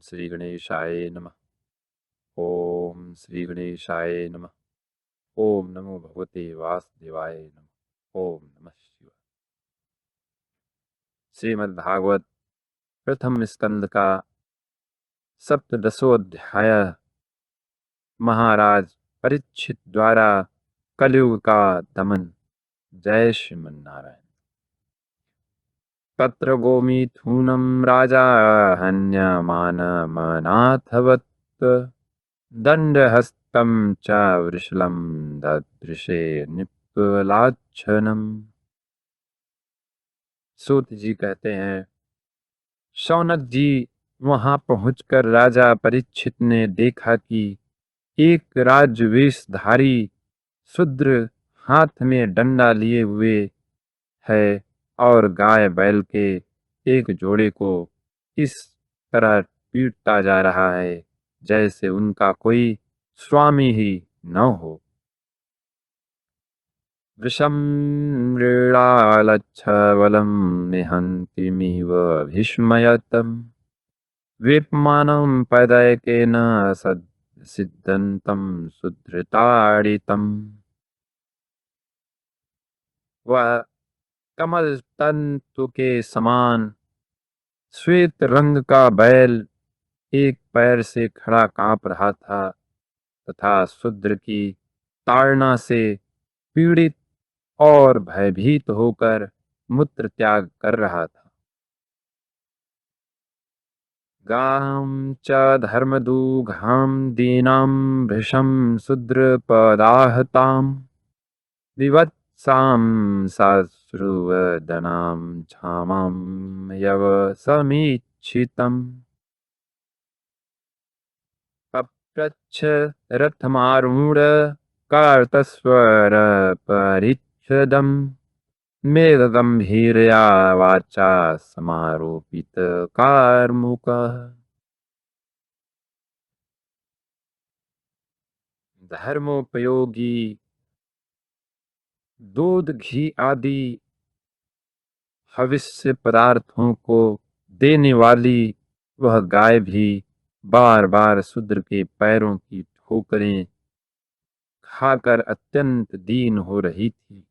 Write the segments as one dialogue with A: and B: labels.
A: श्री गणेशाय नमः। ओम श्री गणेशाय नमः। ओम नमो भगवते वासुदेवाय नमः। ओम नमः शिवाय। श्रीमद् भागवत प्रथम स्कंद का सप्तदशोध्याय। महाराज परीक्षित द्वारा कलयुग का दमन। जय श्रीमन नारायण। तत्र गोमिथुनं राजा हन्यमानमनाथवत् दण्डहस्तं च वृषलं ददृशे निप्लाच्छनम्। सूत जी कहते हैं, शौनक जी वहां पहुंचकर राजा परीक्षित ने देखा कि एक राजवेशधारी शूद्र हाथ में डंडा लिए हुए है और गाय बैल के एक जोड़े को इस तरह पीटता जा रहा है जैसे उनका कोई स्वामी ही न हो। वृषं मृणालच्छबलं निहन्तिमिव विस्मयतम् वेपमानं पदैकेन सिद्धन्तं सुधृताड़ितम्। वह कमल तंतु के समान श्वेत रंग का बैल एक पैर से खड़ा कांप रहा था तथा शूद्र की ताड़ना से पीड़ित और भयभीत होकर मूत्र त्याग कर रहा था। गां च धर्मदूघां दीनां भृशं शूद्रपदाहतां विवत्सां साश्रुवदनां क्षामां यवसमीक्षितम्। पप्रच्छ रथमारूढ़ कार्तस्वर परिच्छदम् मेघगंभीरया वाचा समारोपित कार्मुकः। धर्मोपयोगी दूध घी आदि हविष्य पदार्थों को देने वाली वह गाय भी बार बार शूद्र के पैरों की ठोकरें खाकर अत्यंत दीन हो रही थी।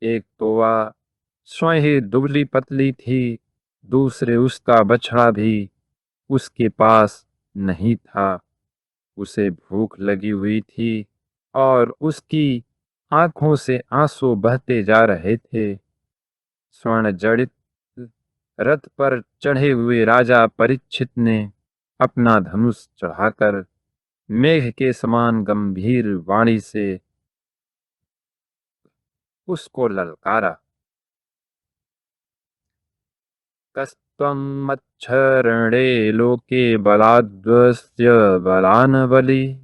A: एक तो वह स्वयं ही दुबली पतली थी, दूसरे उसका बछड़ा भी उसके पास नहीं था। उसे भूख लगी हुई थी और उसकी आंखों से आंसू बहते जा रहे थे। स्वर्ण जड़ित रथ पर चढ़े हुए राजा परीक्षित ने अपना धनुष चढ़ाकर मेघ के समान गंभीर वाणी से उसको ललकारा। कस्त्वं मच्छरणे लोके बलाद्वस्य बलान् बली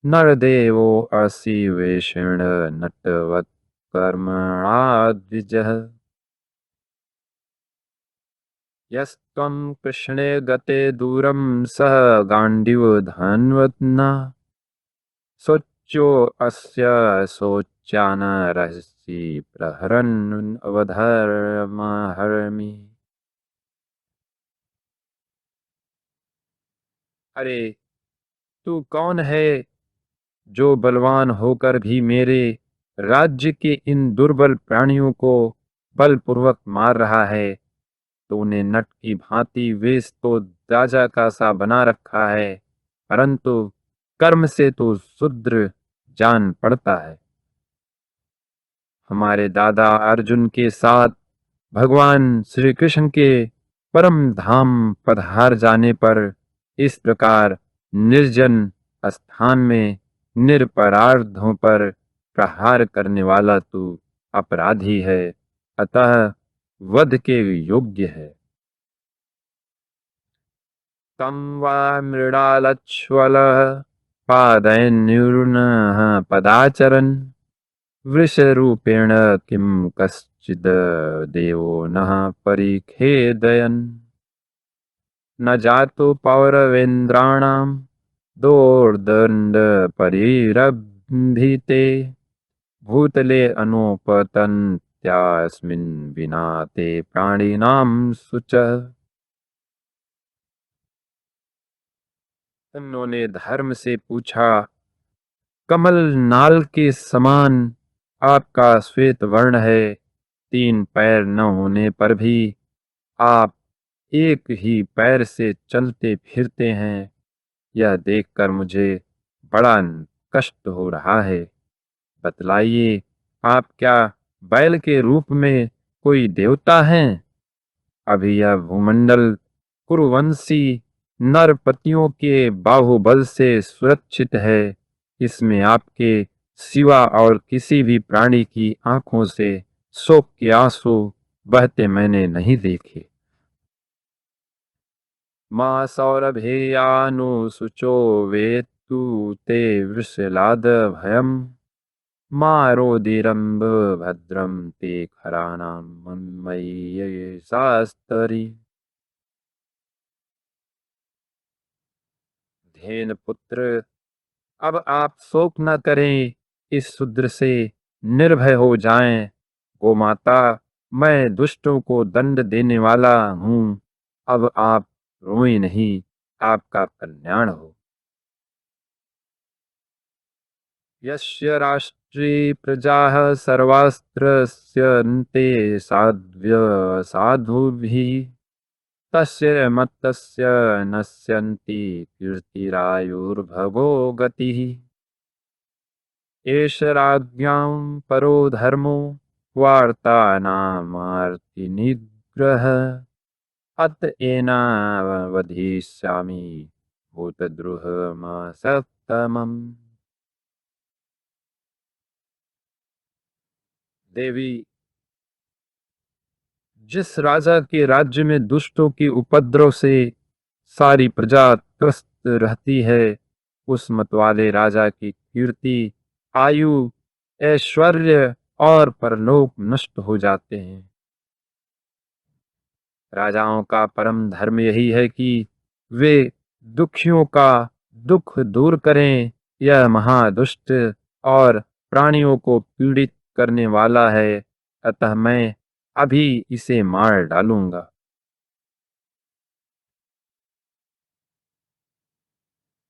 A: नरदेवो असि वेषेण नटवत् कर्मणा द्विजः। यस्त्वं कृष्णे गते दूरं सह गाण्डीव धन्वन्ना सोच्यो अस्य शोच्यान रहसि प्रहरन् अवधर्महर्मि। अरे तू कौन है जो बलवान होकर भी मेरे राज्य के इन दुर्बल प्राणियों को बलपूर्वक मार रहा है। तूने नट की भांति वेश तो राजा का सा बना रखा है, परंतु कर्म से तो शूद्र जान पड़ता है। हमारे दादा अर्जुन के साथ भगवान श्री कृष्ण के परम धाम पधार जाने पर इस प्रकार निर्जन स्थान में निरपराधों पर प्रहार करने वाला तू अपराधी है, अतः वध के योग्य है। तं वा मृडालच्छ्वलः पादैर्निर्णः पदाचरन् वृषरूपेण किं कश्चिद् देवो नः परिखेदयन्। न जातो पौरवेन्द्राणां दोर्दण्डपरिरम्भिते भूतले अनुपतन्त्यास्मिन् विना ते प्राणिनां शुचः। उन्होंने धर्म से पूछा, कमल नाल के समान आपका श्वेत वर्ण है, तीन पैर न होने पर भी आप एक ही पैर से चलते फिरते हैं। यह देखकर मुझे बड़ा कष्ट हो रहा है। बतलाइए, आप क्या बैल के रूप में कोई देवता हैं? अभी यह भूमंडल कुरुवंशी नरपतियों के बाहुबल से सुरक्षित है। इसमें आपके सिवा और किसी भी प्राणी की आंखों से शोक के आंसू बहते मैंने नहीं देखे। माँ सौरभेयानुशुचो वेत्तु ते वृषलाद भयम् माँ रोदिरम्ब भद्रम ते खराणाम मन्मयी शास्तरी। धेन पुत्र, अब आप शोक न करें, इस शूद्र से निर्भय हो जाएं। गोमाता, मैं दुष्टों को दंड देने वाला हूँ। अब आप रोएं नहीं, आपका कल्याण हो। यस्य राष्ट्रे प्रजाः सर्वास्त्रस्यन्ते साध्य साधुभिः तस्य मत्तस्य नश्यन्ति कीर्तिरायुर्भगो गतिः। एष राज्ञां परो धर्मो वार्तानामार्तिनिग्रह अत एनावधिष्यामि भूतद्रुहमसत्तमम्। देवी, जिस राजा के राज्य में दुष्टों की उपद्रव से सारी प्रजा त्रस्त रहती है, उस मतवाले राजा की कीर्ति, आयु, ऐश्वर्य और परलोक नष्ट हो जाते हैं। राजाओं का परम धर्म यही है कि वे दुखियों का दुख दूर करें। यह महादुष्ट और प्राणियों को पीड़ित करने वाला है, अतः मैं अभी इसे मार डालूंगा।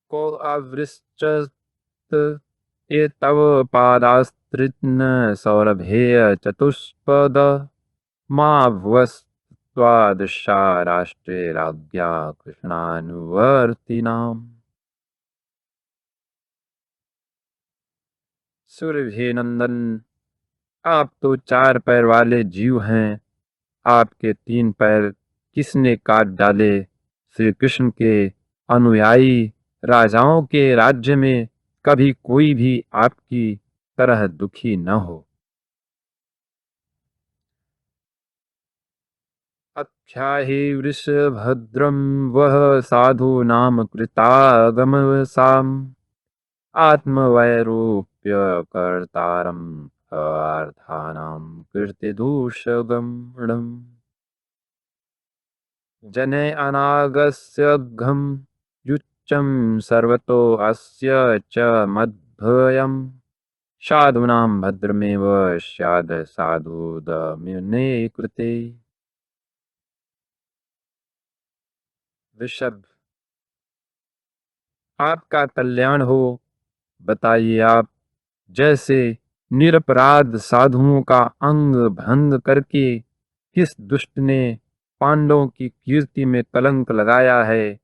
A: को अवृश्चत एतव पादास्तृत्न सौरभेय चतुष्पद माँ भुवस्त्वादृशा राष्ट्रे राज्ञा कृष्णानुवर्तिनाम्। सूर्य नंदन, आप तो चार पैर वाले जीव हैं। आपके तीन पैर किसने काट डाले? श्री कृष्ण के अनुयायी राजाओं के राज्य में कभी कोई भी आपकी तरह दुखी न हो। अख्याहि वृषभद्रं वह साधु नाम कृतागम साम आत्मवैरूप्य कर्तारम अर्थानां कीर्तिदूषगम् जने अनागस्य घम युच्चं सर्वतो अस्य च मद्भयम् साधूनां भद्रमेव स्याद साधुदम्युने कृते। ऋषभ, आपका कल्याण हो। बताइए, आप जैसे निरपराध साधुओं का अंग भंग करके किस दुष्ट ने पांडवों की कीर्ति में कलंक लगाया है?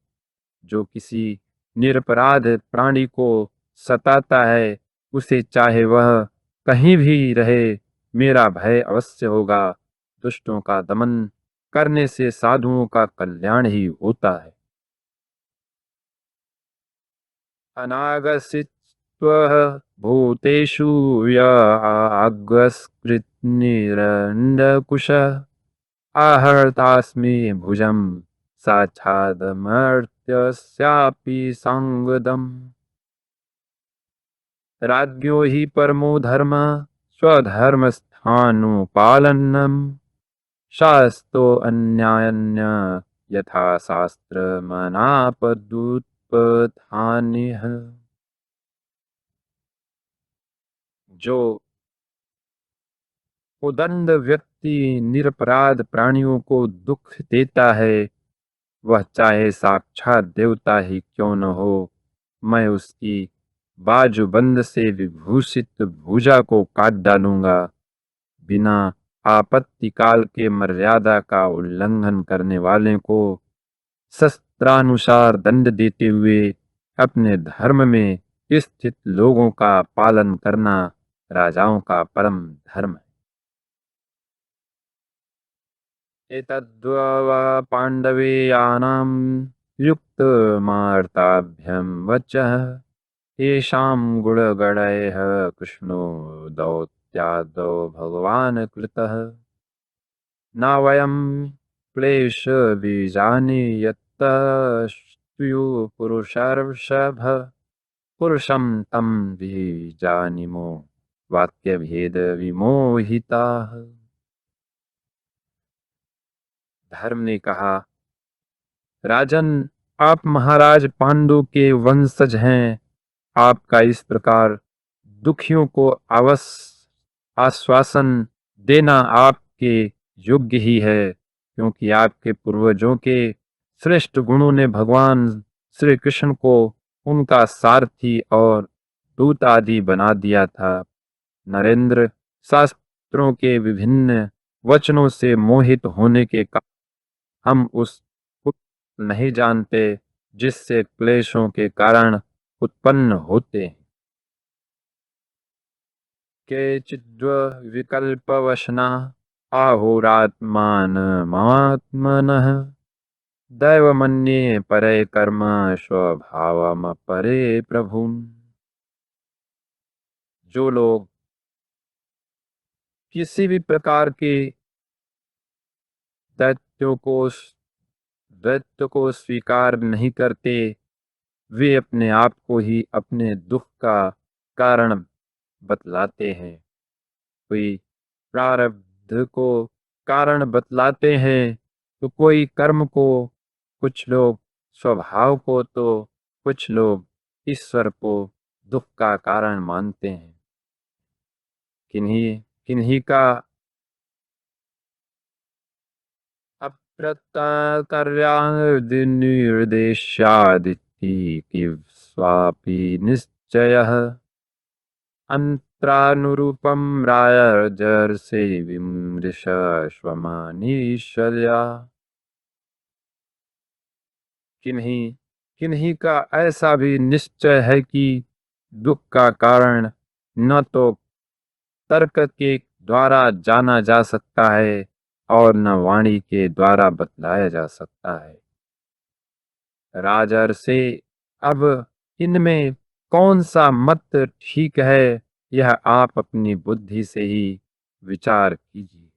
A: जो किसी निरपराध प्राणी को सताता है, उसे चाहे वह कहीं भी रहे, मेरा भय अवश्य होगा। दुष्टों का दमन करने से साधुओं का कल्याण ही होता है। अनागसित्वः भूतेषु य आगस्कृतनिरण्डकुश आहर्तास्मि भुजं साक्षादमर्त्यस्यापि सांगदम्। राज्ञो हि परमो धर्म स्वधर्मस्थानुपालनम् शास्तो अन्यान्य यथा शास्त्रमनापदुत्पथानिह। जो उदंड व्यक्ति निरपराध प्राणियों को दुख देता है, वह चाहे साक्षात देवता ही क्यों न हो, मैं उसकी बाजूबंद से विभूषित भुजा को काट डालूंगा। बिना आपत्ति काल के मर्यादा का उल्लंघन करने वाले को शस्त्रानुसार दंड देते हुए अपने धर्म में स्थित लोगों का पालन करना राजाओं का परम धर्म है। एतद्वा पाण्डवेयानां युक्तमार्ताभ्यं वचः येषां गुणगणैः कृष्णो दौत्यादौ भगवान् कृतः न वयं क्लेशबीजानि यत्तस्त्वयो पुरुषर्षभ पुरुषं तं बीजानिमो वाक्यभेदविमोहिताः। धर्म ने कहा, राजन, आप महाराज पांडु के वंशज हैं। आपका इस प्रकार दुखियों को आश्वासन देना आपके योग्य ही है, क्योंकि आपके पूर्वजों के श्रेष्ठ गुणों ने भगवान श्री कृष्ण को उनका सारथी और दूत आदि बना दिया था। नरेंद्र, शास्त्रों के विभिन्न वचनों से मोहित होने के कारण हम उस नहीं जानते जिससे क्लेशों के कारण उत्पन्न होते हैं। केचिद्व विकल्पवशना आहोरात्मानमात्मनः दैवमन्ये परे कर्म स्वभावमपरे प्रभुम्। जो लोग किसी भी प्रकार के दैत्यों को दैत्य को स्वीकार नहीं करते, वे अपने आप को ही अपने दुख का कारण बतलाते हैं। कोई प्रारब्ध को कारण बतलाते हैं तो कोई कर्म को, कुछ लोग स्वभाव को, तो कुछ लोग ईश्वर को दुख का कारण मानते हैं। किन्हीं किन्हीं का अप्रत्याकर्यादिनिर्देशादिति स्वापि निश्चयः अंत्रानुरूपम राजर्षि विमृश स्वमानीश्वर्या। किन्हीं किन्हीं का ऐसा भी निश्चय है कि दुख का कारण न तो तर्क के द्वारा जाना जा सकता है और न वाणी के द्वारा बतलाया जा सकता है। राजर्षि, अब इनमें कौन सा मत ठीक है, यह आप अपनी बुद्धि से ही विचार कीजिए।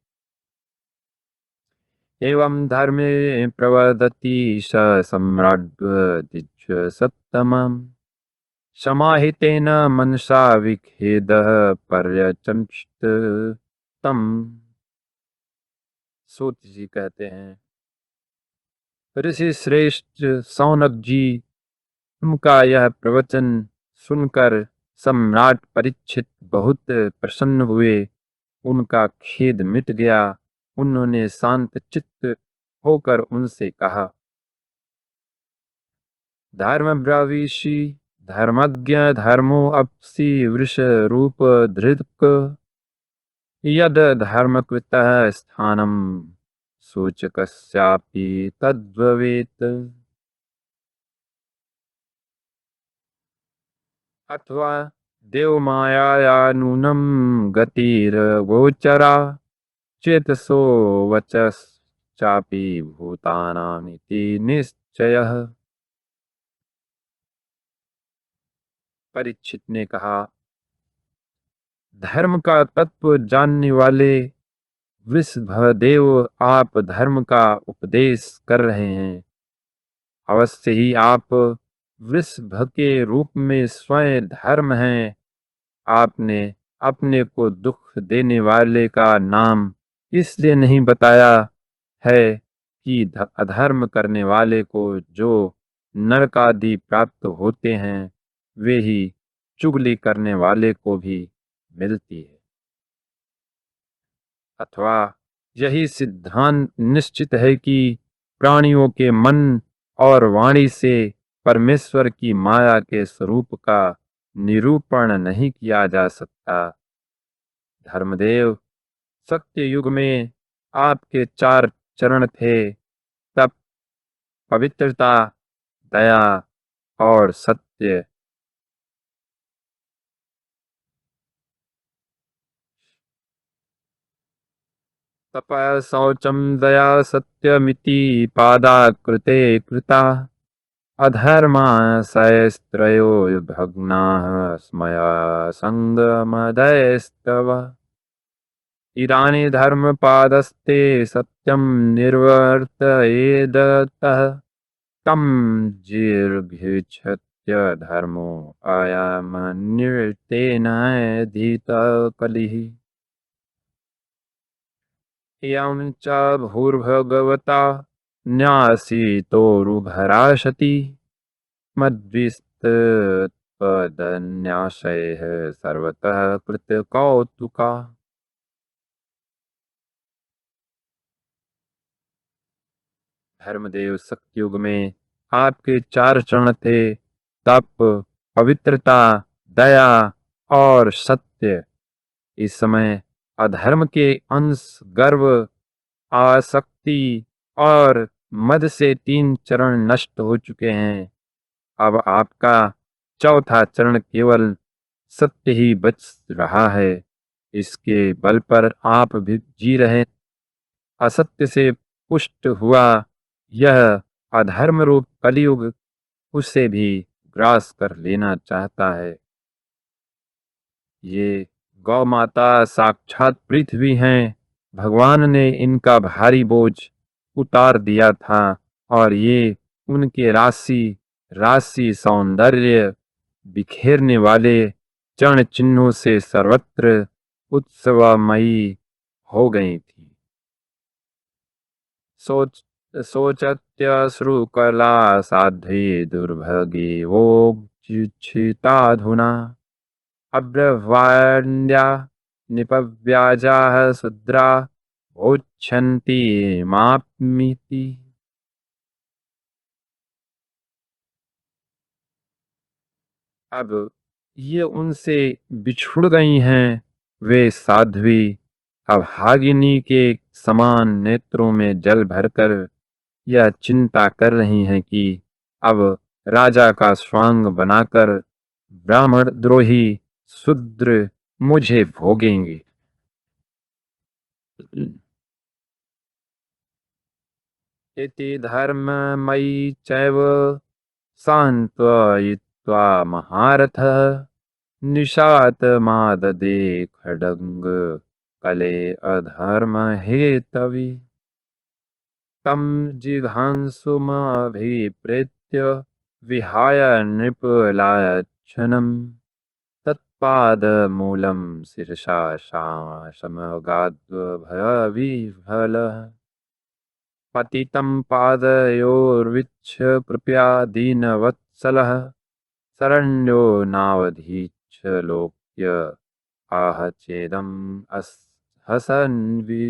A: एवं धर्मे प्रवदति स सम्राड् सत्तमम् समाहितेन मनसा विखेदः पर्यचंक्षत तम। सूत जी कहते हैं, ऋषि श्रेष्ठ सौनक जी, उनका यह प्रवचन सुनकर सम्राट परीक्षित बहुत प्रसन्न हुए। उनका खेद मिट गया। उन्होंने शांत चित्त होकर उनसे कहा, धर्म ब्रवीषि धर्मज्ञ धर्मो अपसि वृष रूप धृक यद धर्मकृतः स्थानम सूचकस्यापि तद्भवेत्। अथवा देवमायाया नूनं गतिर्गोचरा चेतसो वचश्चापि भूतानामिति निश्चयः। परीक्षित ने कहा, धर्म का तत्व जानने वाले वृषभदेव, आप धर्म का उपदेश कर रहे हैं। अवश्य ही आप वृषभ के रूप में स्वयं धर्म हैं। आपने अपने को दुख देने वाले का नाम इसलिए नहीं बताया है कि अधर्म करने वाले को जो नरक आदि प्राप्त होते हैं, वे ही चुगली करने वाले को भी मिलती है। अथवा यही सिद्धांत निश्चित है कि प्राणियों के मन और वाणी से परमेश्वर की माया के स्वरूप का निरूपण नहीं किया जा सकता। धर्मदेव, सत्य युग में आपके 4 चरण थे, तप, पवित्रता, दया और सत्य। तपः शौचं दया सत्यमिति पादाकृते कृता। अधर्माशयस्त्रयो भग्नाः स्मया सङ्गमदयस्तव। इदानीं धर्मपादस्ते सत्यं निर्वर्तयेदतः। तं जिर्भिक्षत्य धर्मो अयमन्यतेनाधीतः कलिः। इयं च भूर्भगवता न्यासीतोरुभराशति मद्विस्तत्पदन्यासैः सर्वतः कृतकौतुका। धर्मदेव, सतयुग में आपके 4 चरण थे, तप, पवित्रता, दया और सत्य। इस समय अधर्म के अंश गर्व, आसक्ति और मद से 3 चरण नष्ट हो चुके हैं। अब आपका चौथा चरण केवल सत्य ही बच रहा है। इसके बल पर आप भी जी रहे। असत्य से पुष्ट हुआ यह अधर्म रूप कलयुग उसे भी ग्रास कर लेना चाहता है। ये गौ माता साक्षात पृथ्वी हैं। भगवान ने इनका भारी बोझ उतार दिया था और ये उनके राशि राशि सौंदर्य बिखेरने वाले चरण चिन्हों से सर्वत्र उत्सवमयी हो गई थी। सोचत्यश्रुकला साध्वी दुर्भगी वो चिताधुना। अब्रह्वाण्या निपव्याजाः शूद्रा भोक्षन्ति माप्मिति। अब ये उनसे बिछुड़ गई हैं। वे साध्वी अभागिनी के समान नेत्रों में जल भरकर यह चिंता कर रही हैं कि अब राजा का स्वांग बनाकर ब्राह्मण द्रोही शूद्र मुझे भोगेंगे। इति धर्ममयी चैव सान्त्वयित्वा महारथः निशातमाददे खड्ग कले अधर्म हेतवि। तं जिघांसुमभिप्रेत्य विहाय नृपलाच्छनं तत्पादमूलं शिरसा समगाद्भयविह्वलः। पतितं पादयोर्विच्छकृप्य दीनवत्सलः शरण्यो नावधीच्छ लोक्य आह चेदम् हसन्वि।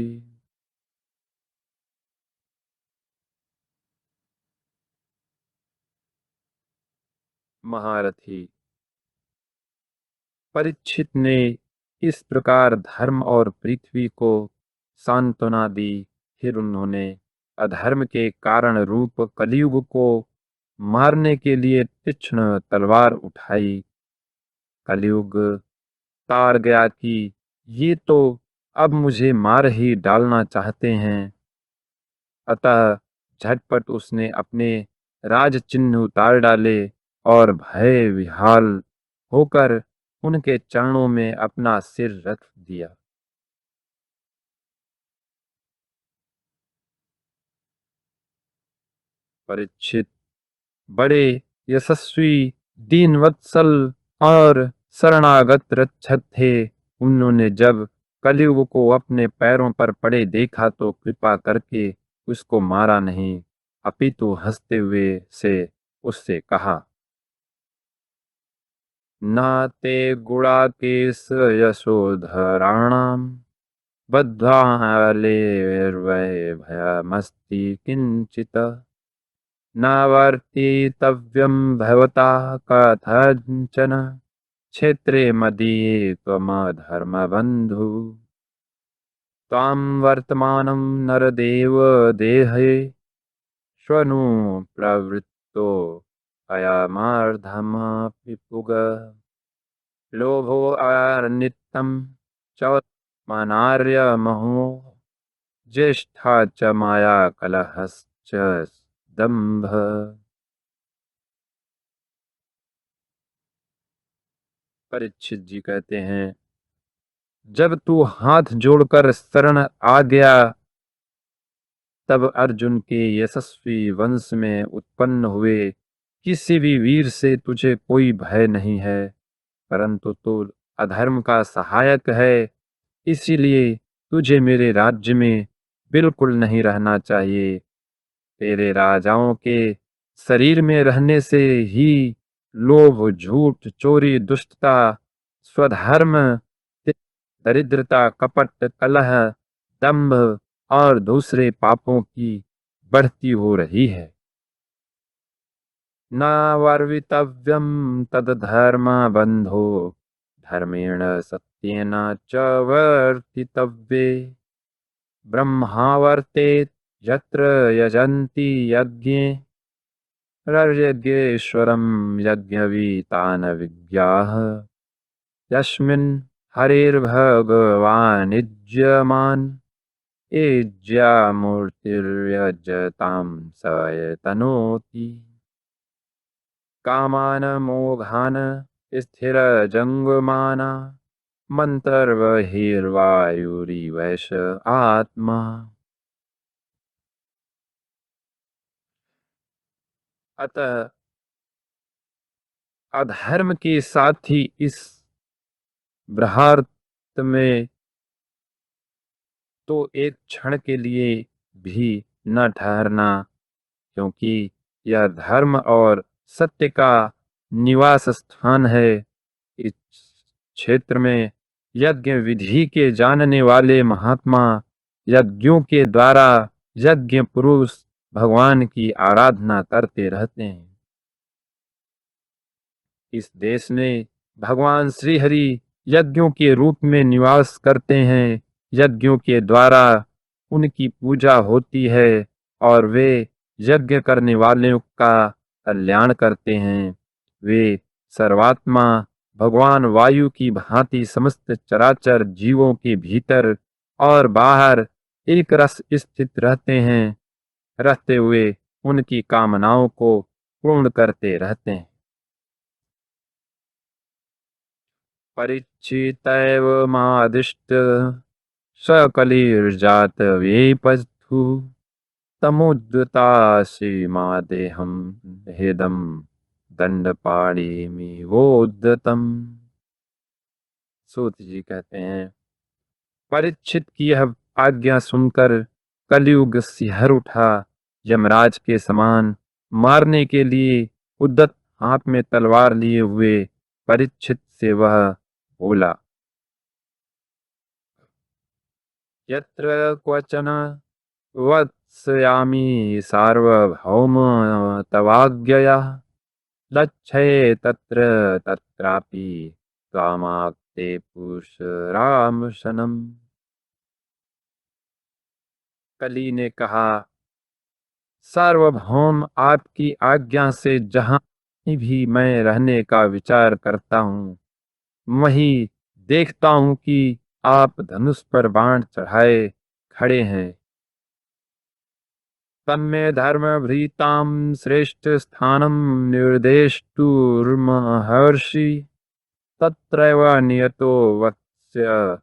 A: महारथी परीक्षित ने इस प्रकार धर्म और पृथ्वी को सांत्वना दी। फिर उन्होंने अधर्म के कारण रूप कलयुग को मारने के लिए तीक्ष्ण तलवार उठाई। कलयुग तार गया कि ये तो अब मुझे मार ही डालना चाहते हैं। अतः झटपट उसने अपने राज चिन्ह उतार डाले और भय विहाल होकर उनके चरणों में अपना सिर रख दिया। परीक्षित बड़े यशस्वी, दीनवत्सल और शरणागत रक्षक थे। उन्होंने जब कलयुग को अपने पैरों पर पड़े देखा तो कृपा करके उसको मारा नहीं, अपितु हंसते हुए से उससे कहा, न ते गुणाकेश यशोधराणाम बद्धालेर्वै भयमस्ति किंचित। नावर्तितव्यं भवता कथञ्चन क्षेत्रे मदीये त्वमधर्मबन्धु त्वां वर्तमानं नरदेव देहे श्वनु प्रवृत्तो अयमार्धमपि पुग लोभो अनित्यं च मनार्यमहो ज्येष्ठा च माया कलहश्च दंभ। परीक्षित जी कहते हैं, जब तू हाथ जोड़कर शरण आ गया तब अर्जुन के यशस्वी वंश में उत्पन्न हुए किसी भी वीर से तुझे कोई भय नहीं है, परंतु तू अधर्म का सहायक है, इसीलिए तुझे मेरे राज्य में बिल्कुल नहीं रहना चाहिए। तेरे राजाओं के शरीर में रहने से ही लोभ, झूठ, चोरी, दुष्टता, स्वधर्म, दरिद्रता, कपट, कलह, दंभ और दूसरे पापों की बढ़ती हो रही है। न वर्वितव्यम तदधर्म बंधो धर्मेण सत्येन च वर्तितव्ये ब्रह्मावर्तेत यत्र यजन्ति यज्ञे रर्यज्ञेश्वरं यज्ञवीतान विद्याः यस्मिन् हरिर्भगवानिज्यमान् एज्यामूर्तिर्यजतां स यतनोति कामान मोघान स्थिरजङ्गमाना मन्तर्बहिर्वायुरिवैष आत्मा। अतः अधर्म के साथ ही इस ब्रहार्थ में तो एक क्षण के लिए भी न ठहरना, क्योंकि यह धर्म और सत्य का निवास स्थान है। इस क्षेत्र में यज्ञ विधि के जानने वाले महात्मा यज्ञों के द्वारा यज्ञ पुरुष भगवान की आराधना करते रहते हैं। इस देश में भगवान श्री हरि यज्ञों के रूप में निवास करते हैं। यज्ञों के द्वारा उनकी पूजा होती है और वे यज्ञ करने वालों का कल्याण करते हैं। वे सर्वात्मा भगवान वायु की भांति समस्त चराचर जीवों के भीतर और बाहर एक रस स्थित रहते हैं, रहते हुए उनकी कामनाओं को पूर्ण करते रहते हैं। परीक्षितैवमादिष्ट सकलिर्जातवेपथु तमुद्यतासीमादेहं हेदं दंडपाणिमिवोद्धतम्। सूत जी कहते हैं, परीक्षित की यह आज्ञा सुनकर कलयुग सिहर उठा। यमराज के समान मारने के लिए उद्यत हाथ में तलवार लिए हुए परीक्षित से वह बोला, यत्र क्वचन वत्स्यामि सार्वभौम तवाज्ञया लक्ष्ये तत्र तत्रापि त्वामाप्ते पुरुषरामशनम्। कली ने कहा, सार्वभौम आपकी आज्ञा से जहाँ भी मैं रहने का विचार करता हूँ, वहीं देखता हूँ कि आप धनुष पर बाण चढ़ाए खड़े हैं। तन्मे धर्मभृतां श्रेष्ठ स्थानं निर्देष्टुर्महर्षि तत्रैव नियतो वत्स्य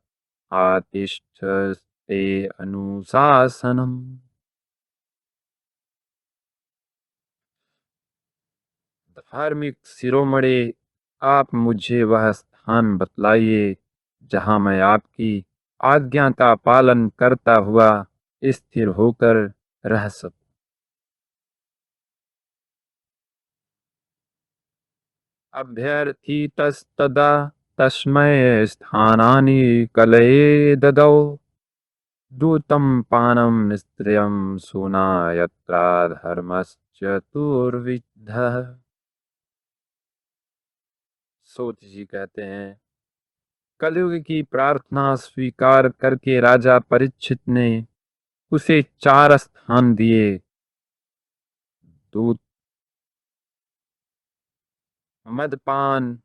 A: आतिष्ठस्ते अनुशासनम्। धार्मिक शिरोमणि, आप मुझे वह स्थान बतलाइए जहाँ मैं आपकी आज्ञा का पालन करता हुआ स्थिर होकर रह सकूं। अभ्यर्थितस्तदा तस्मै स्थानानि कलये ददौ दूतं पानं निस्त्रियं सूना यत्रा धर्मश्चतुर्विधः। सूत जी कहते हैं, कलयुग की प्रार्थना स्वीकार करके राजा परीक्षित ने उसे 4 स्थान दिए। दूत, मदपान,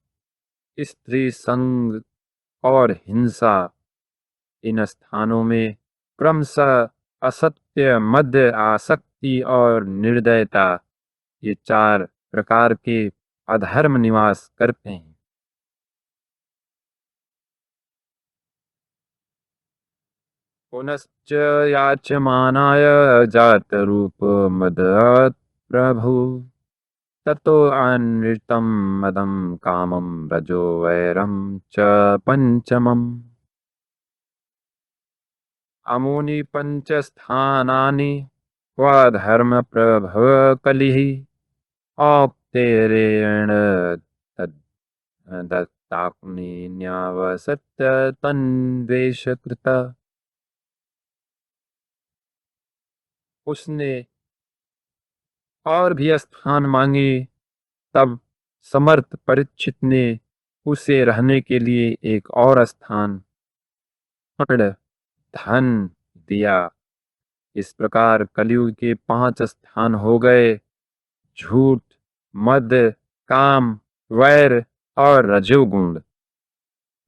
A: स्त्री संग और हिंसा। इन स्थानों में क्रमशः असत्य, मध्य, आसक्ति और निर्दयता, ये 4 प्रकार के अधर्म निवास करते हैं। पुनश्च याच्यमानाय जातरूप मदत् प्रभु, ततो अनृतं मदं कामं रजो वैरं च पंचमम्। अमूनि पंचस्थानानि स्वधर्म प्रभव कलिः, औक्तेरेण तद् दत्ताग्नि न्यावसत तन्वेष कृत। उसने और भी स्थान मांगे, तब समर्थ परीक्षित ने उसे रहने के लिए एक और स्थान, अन्न, धन दिया। इस प्रकार कलयुग के 5 स्थान हो गए: झूठ, मद, काम, वैर और रजोगुण।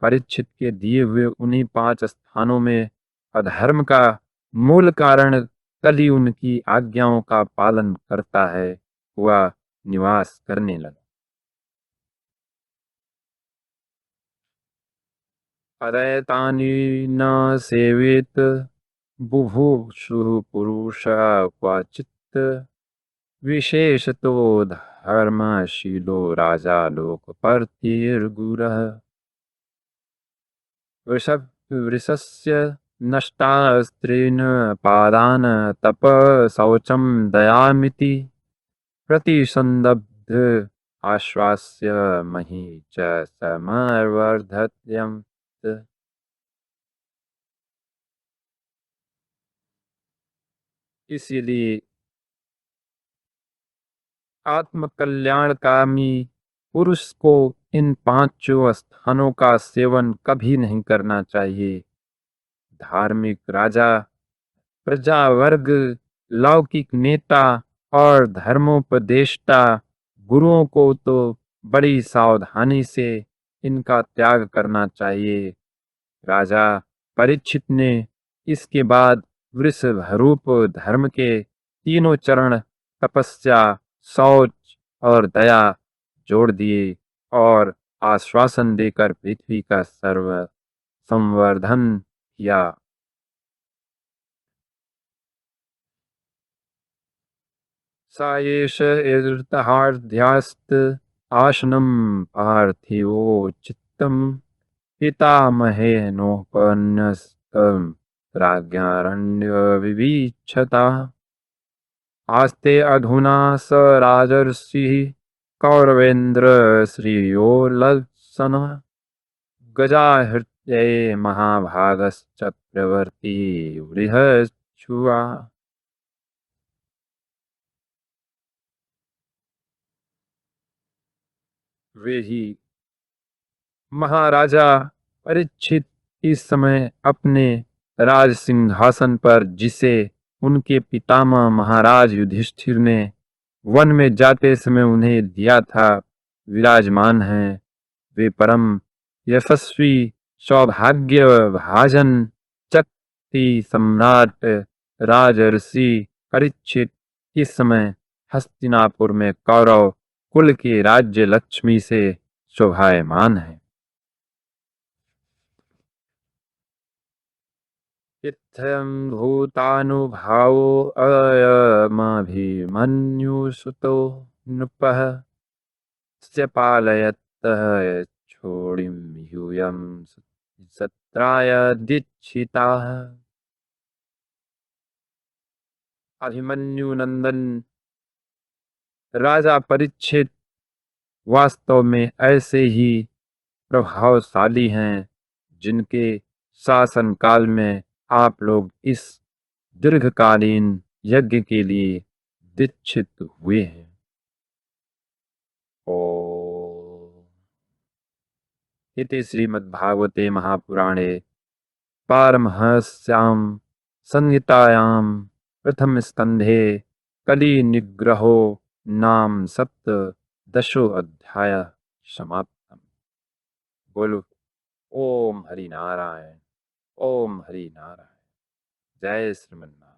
A: परीक्षित के दिए हुए उन्हीं 5 स्थानों में अधर्म का मूल कारण कली उनकी आज्ञाओं का पालन करता है, वह निवास करने लगा। अदैतानि न सेवेत बुभुक्षुः पुरुषः क्वचित्, विशेषतो धर्मशीलो राजा लोकपर्तिर्गुरः। वृषस्य नष्टास्त्रीन् पादान् तप शौचं दयामिति, प्रतिसंदब्ध आश्वास्य मही च समवर्धत्यम्। इसीलिए आत्मकल्याणकामी पुरुष को इन 5 स्थानों का सेवन कभी नहीं करना चाहिए। धार्मिक राजा, प्रजा वर्ग, लौकिक नेता और धर्मोपदेष्टा गुरुओं को तो बड़ी सावधानी से इनका त्याग करना चाहिए। राजा परीक्षित ने इसके बाद वृषभरूप धर्म के तीनों चरण, तपस्या, शौच और दया जोड़ दिए और आश्वासन देकर पृथ्वी का सर्व संवर्धन किया। सा एष इर्तहार्ध्यास्त आसनं पार्थिवोचितम्, पितामहेनोपन्यस्तं राज्ञारण्यविवीक्षता। आस्ते अधुना स राजर्षिः कौरवेन्द्र श्रियो लत्सनः, गजाहृत्ये महाभागश्चक्रवर्ती बृहच्छुआ। वे ही महाराजा परीक्षित इस समय अपने राज सिंहासन पर, जिसे उनके पितामह महाराज युधिष्ठिर ने वन में जाते समय उन्हें दिया था, विराजमान हैं। वे परम यशस्वी, सौभाग्य भाजन, शक्ति सम्राट राजर्षि परीक्षित इस समय हस्तिनापुर में कौरव कुल के राज्य लक्ष्मी से शोभायमान है। इत्थं भूतानुभावो अयमभिमन्युसुतो नृपः, स्य पालयतः छोड़िं यूयं सत्राय दीक्षिताः। अभिमन्यु नंदन राजा परीक्षित वास्तव में ऐसे ही प्रभावशाली हैं, जिनके शासन काल में आप लोग इस दीर्घकालीन यज्ञ के लिए दीक्षित हुए हैं। ओम। इति श्रीमद्भागवते महापुराणे पारमहंस्यां संहितायां प्रथमस्कन्धे कलिनिग्रहो नाम सप्तदशोऽध्यायः समाप्तम्। बोलो ओम हरि नारायण। ओम हरि नारायण। जय श्रीमन्नारायण।